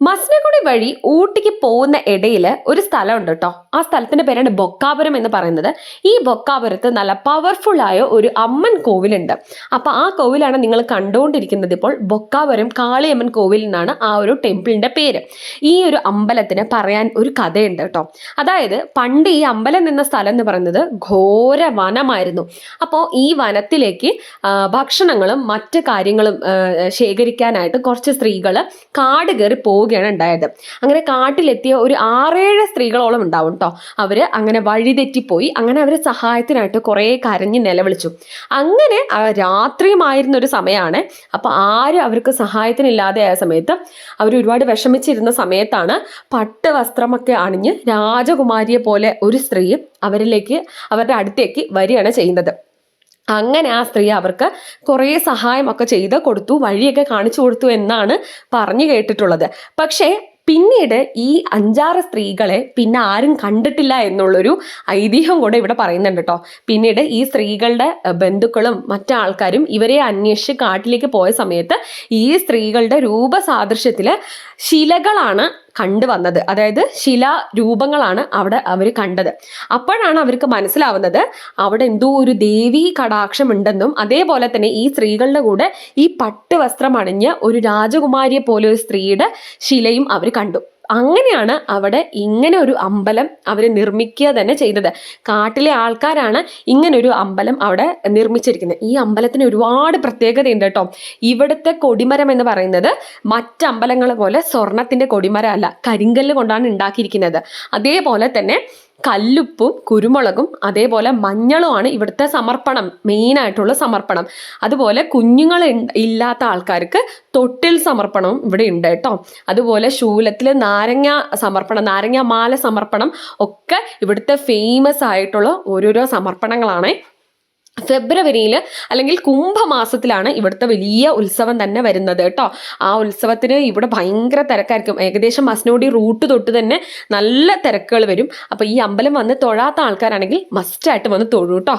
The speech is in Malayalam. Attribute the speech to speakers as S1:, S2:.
S1: മസനഗുഡി വഴി ഊട്ടിക്ക് പോകുന്ന ഇടയിൽ ഒരു സ്ഥലമുണ്ട് കേട്ടോ. ആ സ്ഥലത്തിന്റെ പേരാണ് ബൊക്കാപുരം എന്ന് പറയുന്നത്. ഈ ബൊക്കാപുരത്ത് നല്ല പവർഫുൾ ആയ ഒരു അമ്മൻ കോവിലുണ്ട്. അപ്പൊ ആ കോവിലാണ് നിങ്ങൾ കണ്ടുകൊണ്ടിരിക്കുന്നത്. ഇപ്പോൾ ബൊക്കാപുരം കാളിയമ്മൻ കോവിൽ എന്നാണ് ആ ഒരു ടെമ്പിളിന്റെ പേര്. ഈ ഒരു അമ്പലത്തിന് പറയാൻ ഒരു കഥയുണ്ട് കേട്ടോ. അതായത് പണ്ട് ഈ അമ്പലം നിന്ന സ്ഥലം എന്ന് പറയുന്നത് ഘോര വനമായിരുന്നു. അപ്പോൾ ഈ വനത്തിലേക്ക് ഭക്ഷണങ്ങളും മറ്റു കാര്യങ്ങളും ശേഖരിക്കാനായിട്ട് കുറച്ച് സ്ത്രീകൾ കാട് കയറി പോവുകയാണ് ഉണ്ടായത്. അങ്ങനെ കാട്ടിലെത്തിയ ഒരു 6-7 സ്ത്രീകളോളം ഉണ്ടാവും കേട്ടോ. അവര് അങ്ങനെ വഴിതെറ്റിപ്പോയി. അങ്ങനെ അവര് സഹായത്തിനായിട്ട് കുറേ കരഞ്ഞ് നിലവിളിച്ചു. അങ്ങനെ രാത്രിയുമായിരുന്ന ഒരു സമയമാണ്. അപ്പൊ ആരും അവർക്ക് സഹായത്തിനില്ലാതെ ആയ സമയത്ത് അവർ ഒരുപാട് വിഷമിച്ചിരുന്ന സമയത്താണ് പട്ട് വസ്ത്രമൊക്കെ അണിഞ്ഞ് രാജകുമാരിയെ പോലെ ഒരു സ്ത്രീ അവരുടെ അടുത്തേക്ക് വരികയാണ് ചെയ്യുന്നത്. അങ്ങനെ ആ സ്ത്രീ അവർക്ക് കുറേ സഹായമൊക്കെ ചെയ്ത് കൊടുത്തു, വഴിയൊക്കെ കാണിച്ചു കൊടുത്തു എന്നാണ് പറഞ്ഞു കേട്ടിട്ടുള്ളത്. പക്ഷേ പിന്നീട് ഈ 5-6 സ്ത്രീകളെ പിന്നെ ആരും കണ്ടിട്ടില്ല എന്നുള്ളൊരു ഐതിഹ്യം കൂടെ ഇവിടെ പറയുന്നുണ്ട് കേട്ടോ. പിന്നീട് ഈ സ്ത്രീകളുടെ ബന്ധുക്കളും മറ്റാൾക്കാരും ഇവരെ അന്വേഷിച്ച് കാട്ടിലേക്ക് പോയ സമയത്ത് ഈ സ്ത്രീകളുടെ രൂപസാദൃശ്യത്തില് ശിലകളാണ് കണ്ടുവന്നത്. അതായത് ശിലാരൂപങ്ങളാണ് അവിടെ അവർ കണ്ടത്. അപ്പോഴാണ് അവർക്ക് മനസ്സിലാവുന്നത് അവിടെ എന്തോ ഒരു ദേവീ കടാക്ഷം ഉണ്ടെന്നും അതേപോലെ തന്നെ ഈ സ്ത്രീകളുടെ കൂടെ ഈ പട്ട് വസ്ത്രം അണിഞ്ഞ ഒരു രാജകുമാരിയെ പോലെ ഒരു സ്ത്രീയുടെ ശിലയും അവർ കണ്ടു. അങ്ങനെയാണ് അവിടെ ഇങ്ങനെ ഒരു അമ്പലം അവർ നിർമ്മിക്കുക തന്നെ ചെയ്തത്. കാട്ടിലെ ആൾക്കാരാണ് ഇങ്ങനെ ഒരു അമ്പലം അവിടെ നിർമ്മിച്ചിരിക്കുന്നത്. ഈ അമ്പലത്തിന് ഒരുപാട് പ്രത്യേകതയുണ്ട് കേട്ടോ. ഇവിടുത്തെ കൊടിമരം എന്ന് പറയുന്നത് മറ്റമ്പലങ്ങൾ പോലെ സ്വർണത്തിന്റെ കൊടിമരം അല്ല, കരിങ്കല്ല് കൊണ്ടാണ് ഉണ്ടാക്കിയിരിക്കുന്നത്. അതേപോലെ തന്നെ കല്ലുപ്പും കുരുമുളകും അതേപോലെ മഞ്ഞളുമാണ് ഇവിടുത്തെ സമർപ്പണം, മെയിനായിട്ടുള്ള സമർപ്പണം. അതുപോലെ കുഞ്ഞുങ്ങൾ ഇല്ലാത്ത ആൾക്കാർക്ക് തൊട്ടിൽ സമർപ്പണവും ഇവിടെ ഉണ്ട് കേട്ടോ. അതുപോലെ ശൂലത്തിൽ നാരങ്ങ സമർപ്പണം, നാരങ്ങ മാല സമർപ്പണം ഒക്കെ ഇവിടുത്തെ ഫേമസ് ആയിട്ടുള്ള ഓരോരോ സമർപ്പണങ്ങളാണ്. ഫെബ്രുവരിയിൽ അല്ലെങ്കിൽ കുംഭമാസത്തിലാണ് ഇവിടുത്തെ വലിയ ഉത്സവം തന്നെ വരുന്നത് കേട്ടോ. ആ ഉത്സവത്തിന് ഇവിടെ ഭയങ്കര തിരക്കായിരിക്കും. ഏകദേശം മസനഗുഡി റൂട്ട് തൊട്ട് തന്നെ നല്ല തിരക്കുകൾ വരും. അപ്പോൾ ഈ അമ്പലം വന്ന് തൊഴാത്ത ആൾക്കാരാണെങ്കിൽ മസ്റ്റായിട്ട് വന്ന് തൊഴൂ കേട്ടോ.